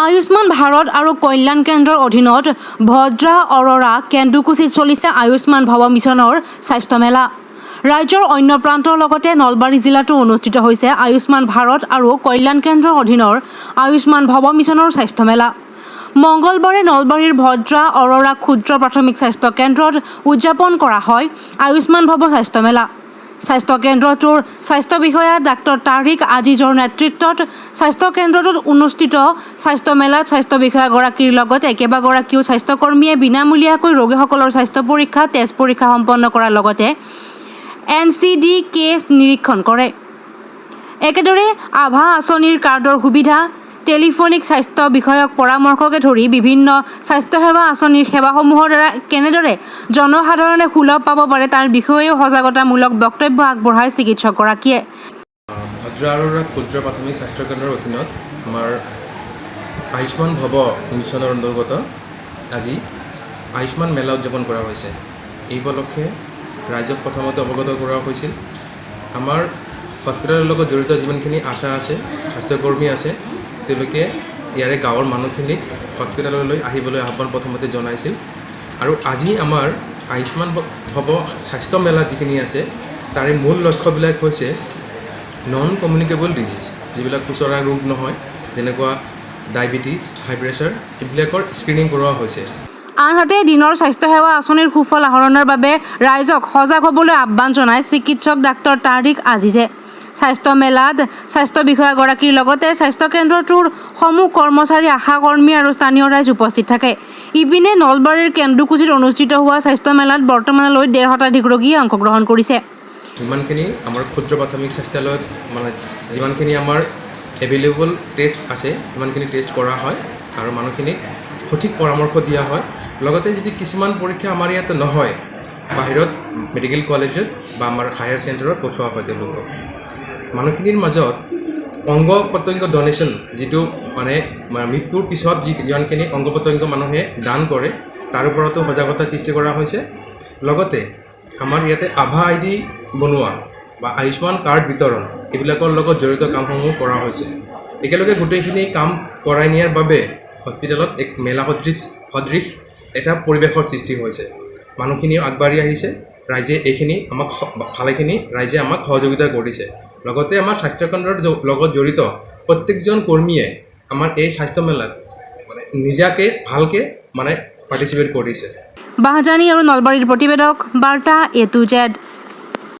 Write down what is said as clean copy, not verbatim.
আয়ুষ্মান ভাৰত আৰু কল্যাণ কেন্দ্ৰৰ অধীনত ভদ্ৰা অৰোৰা কেন্দুকুছিত চলিছে আয়ুষ্মান ভৱ মিছনৰ স্বাস্থ্য মেলা। ৰাজ্যৰ অন্য প্ৰান্তৰ লগতে নলবাৰী জিলাতো অনুষ্ঠিত হৈছে আয়ুষ্মান ভাৰত আৰু কল্যাণ কেন্দ্ৰৰ অধীনৰ আয়ুষ্মান ভৱ মিছনৰ স্বাস্থ্য মেলা। মঙলবাৰে নলবাৰীৰ ভদ্ৰা অৰোৰা ক্ষুদ্ৰ প্ৰাথমিক স্বাস্থ্য কেন্দ্ৰত উদযাপন কৰা হয় আয়ুষ্মান ভৱ স্বাস্থ্য মেলা। স্বাস্থ্য কেন্দ্ৰটোৰ স্বাস্থ্য বিষয়া ডাক্তৰ তাৰিক আজিজৰ নেতৃত্বত স্বাস্থ্য কেন্দ্ৰটোত অনুষ্ঠিত স্বাস্থ্য মেলাত স্বাস্থ্য বিষয়াগৰাকীৰ লগতে কেইবাগৰাকীও স্বাস্থ্যকৰ্মীয়ে বিনামূলীয়াকৈ ৰোগীসকলৰ স্বাস্থ্য পৰীক্ষা তেজ পৰীক্ষা সম্পন্ন কৰাৰ লগতে NCD কেছ নিৰীক্ষণ কৰে। একেদৰে আভা আঁচনিৰ কাৰ্ডৰ সুবিধা, টেলিফোনিক স্বাস্থ্য বিষয়ক পৰামৰ্শকে ধৰি বিভিন্ন স্বাস্থ্যসেৱা আঁচনিৰ সেৱাসমূহৰ দ্বাৰা কেনেদৰে জনসাধাৰণে সুলভ পাব পাৰে তাৰ বিষয়েও সজাগতামূলক বক্তব্য আগবঢ়ায় চিকিৎসকগৰাকীয়ে। ভদ্ৰা অৰোৰা ক্ষুদ্ৰ প্ৰাথমিক স্বাস্থ্য কেন্দ্ৰৰ অধীনত আমাৰ আয়ুষ্মান ভৱ মিছনৰ অন্তৰ্গত আজি আয়ুষ্মান মেলা উদযাপন কৰা হৈছে। এই উপলক্ষে ৰাইজক প্ৰথমতে অৱগত কৰা হৈছিল। আমাৰ হস্পিটেলৰ লগত জড়িত যিমানখিনি আশা আছে, স্বাস্থ্যকৰ্মী আছে, তেওঁলোকে ইয়াৰে গাঁৱৰ মানুহখিনিক হস্পিটেললৈ আহিবলৈ আহ্বান প্ৰথমতে জনাইছিল। আৰু আজি আমাৰ আয়ুষ্মান ভৱ স্বাস্থ্য মেলা যিখিনি আছে তাৰে মূল লক্ষ্যবিলাক হৈছে নন কমিউনিকেবল ডিজিজ, যিবিলাক খুচৰা ৰোগ নহয়, যেনেকুৱা ডায়েবেটিছ, হাই প্ৰেছাৰ, এইবিলাকৰ স্ক্ৰিনিং কৰোৱা হৈছে। আনহাতে দিনৰ স্বাস্থ্যসেৱা আঁচনিৰ সুফল আহৰণৰ বাবে ৰাইজক সজাগ হ'বলৈ আহ্বান জনায় চিকিৎসক ডাক্তৰ তাৰিক আজিজে। স্বাস্থ্য মেলাত স্বাস্থ্য বিষয়াগৰাকীৰ লগতে স্বাস্থ্য কেন্দ্ৰটোৰ সমূহ কৰ্মচাৰী, আশা কৰ্মী আৰু স্থানীয় ৰাইজ উপস্থিত থাকে। ইপিনে নলবাৰীৰ কেন্দুকুছিত অনুষ্ঠিত হোৱা স্বাস্থ্য মেলাত বৰ্তমানলৈ 1.5 শতাধিক ৰোগীয়ে অংশগ্ৰহণ কৰিছে। যিমানখিনি আমাৰ ক্ষুদ্ৰ প্ৰাথমিক স্বাস্থ্যালয়ত যিমানখিনি আমাৰ এভেইলেবল টেষ্ট আছে সিমানখিনি টেষ্ট কৰা হয় আৰু মানুহখিনিক সঠিক পৰামৰ্শ দিয়া হয়। লগতে যদি কিছুমান পৰীক্ষা আমাৰ ইয়াতে নহয়, বাহিৰত মেডিকেল কলেজত বা আমাৰ হায়াৰ চেণ্টাৰত পঠোৱা হয় তেওঁলোকক। মানুহখিনিৰ মাজত অংগ প্ৰত্যংগ ডনেশ্যন, যিটো মৃত্যুৰ পিছত যিমানখিনি অংগ প্ৰত্যংগ মানুহে দান কৰে তাৰ ওপৰতো সজাগতা সৃষ্টি কৰা হৈছে। লগতে আমাৰ ইয়াতে আভা ID বনোৱা বা আয়ুষ্মান কাৰ্ড বিতৰণ, এইবিলাকৰ লগত জড়িত কামসমূহ কৰা হৈছে। একেলগে গোটেইখিনি কাম কৰাই নিয়াৰ বাবে হস্পিটেলত এক মেলা সদৃশ এটা পৰিৱেশৰ সৃষ্টি হৈছে। মানুহখিনিও আগবাঢ়ি আহিছে, ৰাইজে এইখিনি ৰাইজে আমাক সহযোগিতা কৰিছে। লগতে আমাৰ স্বাস্থ্যকেন্দ্ৰৰ লগত জড়িত প্ৰত্যেকজন কৰ্মীয়ে আমাৰ এই স্বাস্থ্য মেলাত নিজাকে ভালকৈ পাৰ্টিচিপেট কৰিছে। বাহজানী আৰু নলবাৰীৰ প্ৰতিবেদক বাৰ্তা A to Z।